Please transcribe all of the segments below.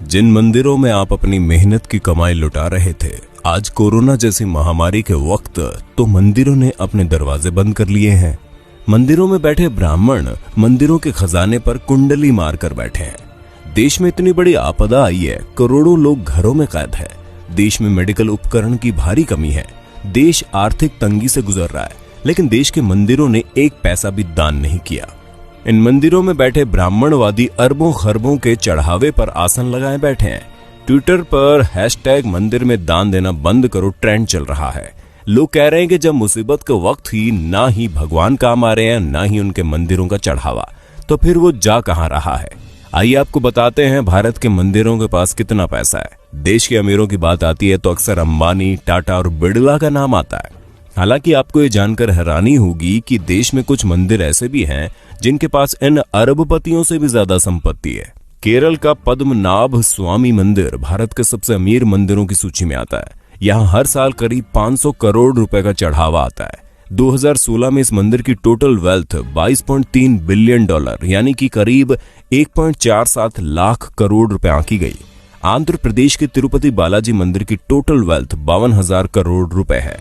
जिन मंदिरों में आप अपनी मेहनत की कमाई लुटा रहे थे, आज कोरोना जैसी महामारी के वक्त तो मंदिरों ने अपने दरवाजे बंद कर लिए हैं। मंदिरों में बैठे ब्राह्मण मंदिरों के खजाने पर कुंडली मारकर बैठे हैं। देश में इतनी बड़ी आपदा आई है, करोड़ों लोग घरों में कैद है। देश में मेडिकल उपकरण की भारी कमी है। देश आर्थिक तंगी से गुजर रहा है, लेकिन देश के मंदिरों ने एक पैसा भी दान नहीं किया। इन मंदिरों में बैठे ब्राह्मणवादी अरबों खरबों के चढ़ावे पर आसन लगाए बैठे हैं। ट्विटर पर #मंदिर में दान देना बंद करो ट्रेंड चल रहा है। लोग कह रहे हैं कि जब मुसीबत के वक्त ही ना ही भगवान काम आ रहे हैं, ना ही उनके मंदिरों का चढ़ावा, तो फिर वो जा कहां रहा है। आइए आपको बताते हैं भारत के मंदिरों के पास कितना पैसा है। देश के अमीरों की बात आती है तो अक्सर अंबानी, टाटा और बिड़ला का नाम आता है। हालांकि आपको ये जानकर हैरानी होगी कि देश में कुछ मंदिर ऐसे भी हैं जिनके पास इन अरबपतियों से भी ज्यादा संपत्ति है। केरल का पद्मनाभ स्वामी मंदिर भारत के सबसे अमीर मंदिरों की सूची में आता है। यहाँ हर साल करीब 500 करोड़ रुपए का चढ़ावा आता है। 2016 में इस मंदिर की टोटल वेल्थ $22.3 बिलियन यानी कि करीब 1.47 लाख करोड़ रुपए आंकी गई। आंध्र प्रदेश के तिरुपति बालाजी मंदिर की टोटल वेल्थ 52,000 करोड़ रुपए है।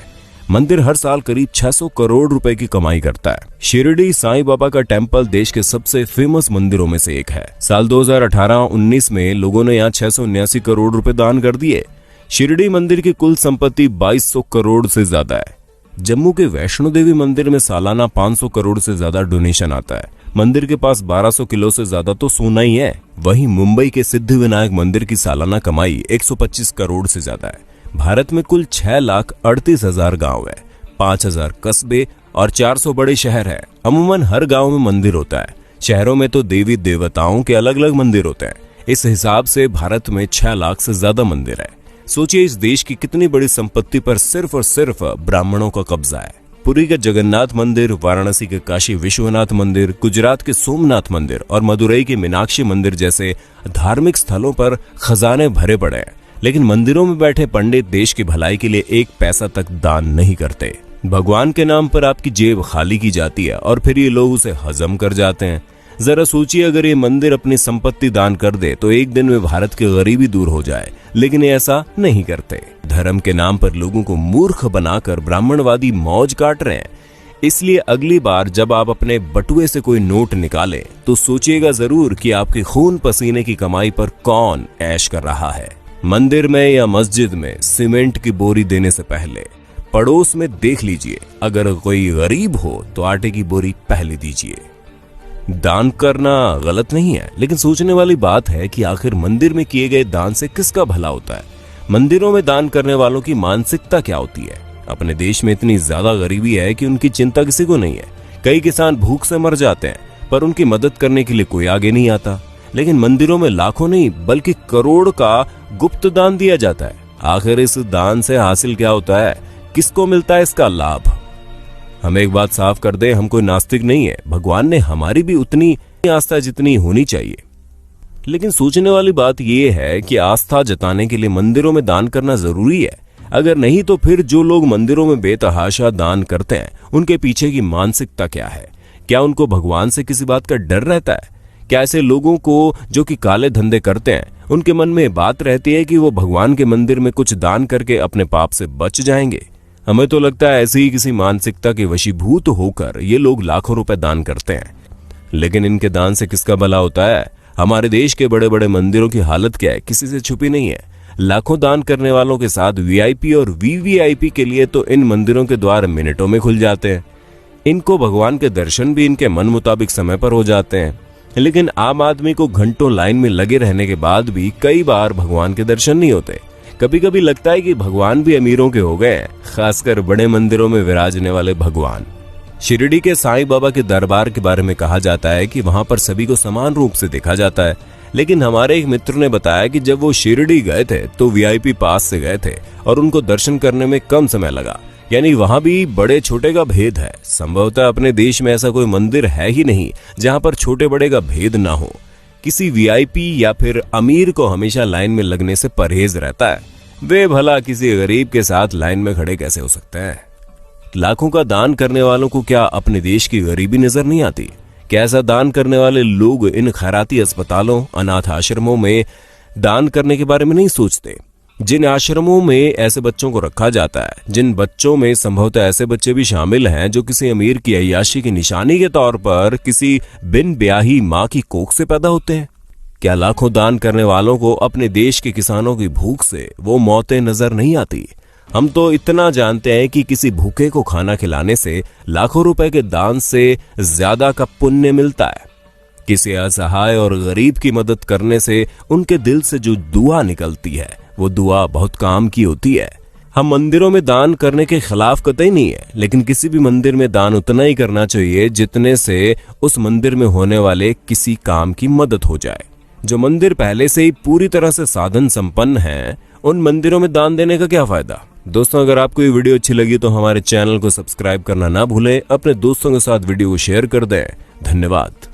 मंदिर हर साल करीब 600 करोड़ रुपए की कमाई करता है। शिरडी साईं बाबा का टेम्पल देश के सबसे फेमस मंदिरों में से एक है। साल 2018-19 में लोगों ने यहाँ 679 करोड़ रुपए दान कर दिए। शिरडी मंदिर की कुल संपत्ति 2200 करोड़ से ज्यादा है। जम्मू के वैष्णो देवी मंदिर में सालाना 500 करोड़ से ज्यादा डोनेशन आता है। मंदिर के पास 1200 किलो से ज्यादा तो सोना ही है। वहीं मुंबई के सिद्धिविनायक मंदिर की सालाना कमाई 125 करोड़ से ज्यादा है। भारत में कुल 6,38,000 गांव है, 5,000 कस्बे और 400 बड़े शहर है। अमूमन हर गांव में मंदिर होता है। शहरों में तो देवी देवताओं के अलग अलग मंदिर होते हैं। इस हिसाब से भारत में 6 लाख से ज्यादा मंदिर है। सोचिए इस देश की कितनी बड़ी संपत्ति पर सिर्फ और सिर्फ ब्राह्मणों का कब्जा है। पुरी के जगन्नाथ मंदिर, वाराणसी के काशी विश्वनाथ मंदिर, गुजरात के सोमनाथ मंदिर और मदुरई के मीनाक्षी मंदिर जैसे धार्मिक स्थलों पर खजाने भरे पड़े हैं, लेकिन मंदिरों में बैठे पंडित देश की भलाई के लिए एक पैसा तक दान नहीं करते। भगवान के नाम पर आपकी जेब खाली की जाती है और फिर ये लोग उसे हजम कर जाते हैं। जरा सोचिए अगर ये मंदिर अपनी संपत्ति दान कर दे तो एक दिन में भारत की गरीबी दूर हो जाए, लेकिन ये ऐसा नहीं करते। धर्म के नाम पर लोगों को मूर्ख बनाकर ब्राह्मणवादी मौज काट रहे हैं। इसलिए अगली बार जब आप अपने बटुए से कोई नोट निकालें तो सोचिएगा जरूर कि आपके खून पसीने की कमाई पर कौन ऐश कर रहा है। मंदिर में या मस्जिद में सीमेंट की बोरी देने से पहले पड़ोस में देख लीजिए, अगर कोई गरीब हो तो आटे की बोरी पहले दीजिए। दान करना गलत नहीं है, लेकिन सोचने वाली बात है कि आखिर मंदिर में किए गए दान से किसका भला होता है। मंदिरों में दान करने वालों की मानसिकता क्या होती है। अपने देश में इतनी ज्यादा गरीबी है कि उनकी चिंता किसी को नहीं है। कई किसान भूख से मर जाते हैं, पर उनकी मदद करने के लिए कोई आगे नहीं आता। लेकिन मंदिरों में लाखों नहीं बल्कि करोड़ का गुप्त दान दिया जाता है। आखिर इस दान से हासिल क्या होता है, किसको मिलता है इसका लाभ। हम एक बात साफ कर दें, हम कोई नास्तिक नहीं है। भगवान ने हमारी भी उतनी आस्था जितनी होनी चाहिए। लेकिन सोचने वाली बात यह है कि आस्था जताने के लिए मंदिरों में दान करना जरूरी है। अगर नहीं तो फिर जो लोग मंदिरों में बेतहाशा दान करते हैं उनके पीछे की मानसिकता क्या है। क्या उनको भगवान से किसी बात का डर रहता है? क्या ऐसे लोगों को जो कि काले धंधे करते हैं उनके मन में बात रहती है कि वो भगवान के मंदिर में कुछ दान करके अपने पाप से बच जाएंगे? हमें तो लगता है ऐसी ही किसी मानसिकता के वशीभूत होकर ये लोग लाखों रुपए दान करते हैं। लेकिन इनके दान से किसका भला होता है? हमारे देश के बड़े बड़े मंदिरों की हालत क्या है, किसी से छुपी नहीं है। लाखों दान करने वालों के साथ वीआईपी और वीवीआईपी के लिए तो इन मंदिरों के द्वार मिनटों में खुल जाते हैं। इनको भगवान के दर्शन भी इनके मन मुताबिक समय पर हो जाते हैं। लेकिन आम आदमी को घंटों लाइन में लगे रहने के बाद भी कई बार भगवान के दर्शन नहीं होते। कभी कभी लगता है कि भगवान भी अमीरों के हो गए हैं, खासकर बड़े मंदिरों में विराजने वाले भगवान। शिरडी के साईं बाबा के दरबार के बारे में कहा जाता है कि वहां पर सभी को समान रूप से देखा जाता है। लेकिन हमारे एक मित्र ने बताया कि जब वो शिरडी गए थे तो वीआईपी पास से गए थे और उनको दर्शन करने में कम समय लगा। यानी वहां भी बड़े छोटे का भेद है। संभवतः अपने देश में ऐसा कोई मंदिर है ही नहीं जहां पर छोटे बड़े का भेद ना हो। किसी वीआईपी या फिर अमीर को हमेशा लाइन में लगने से परहेज रहता है। वे भला किसी गरीब के साथ लाइन में खड़े कैसे हो सकते हैं? लाखों का दान करने वालों को क्या अपने देश की गरीबी नजर नहीं आती? क्या ऐसा दान करने वाले लोग इन खैराती अस्पतालों, अनाथ आश्रमों में दान करने के बारे में नहीं सोचते। जिन आश्रमों में ऐसे बच्चों को रखा जाता है, जिन बच्चों में संभवतः ऐसे बच्चे भी शामिल हैं जो किसी अमीर की अय्याशी की निशानी के तौर पर किसी बिन ब्याही माँ की कोख से पैदा होते हैं, क्या लाखों दान करने वालों को अपने देश के किसानों की भूख से वो मौतें नजर नहीं आती? हम तो इतना जानते हैं कि किसी भूखे को खाना खिलाने से लाखों रुपए के दान से ज्यादा का पुण्य मिलता है। किसी असहाय और गरीब की मदद करने से उनके दिल से जो दुआ निकलती है वो दुआ बहुत काम की होती है। हम मंदिरों में दान करने के खिलाफ कतई नहीं है, लेकिन किसी भी मंदिर में दान उतना ही करना चाहिए जितने से उस मंदिर में होने वाले किसी काम की मदद हो जाए। जो मंदिर पहले से ही पूरी तरह से साधन संपन्न हैं, उन मंदिरों में दान देने का क्या फायदा? दोस्तों, अगर आपको ये वीडियो अच्छी लगी तो हमारे चैनल को सब्सक्राइब करना ना भूलें, अपने दोस्तों के साथ वीडियो को शेयर कर दें। धन्यवाद।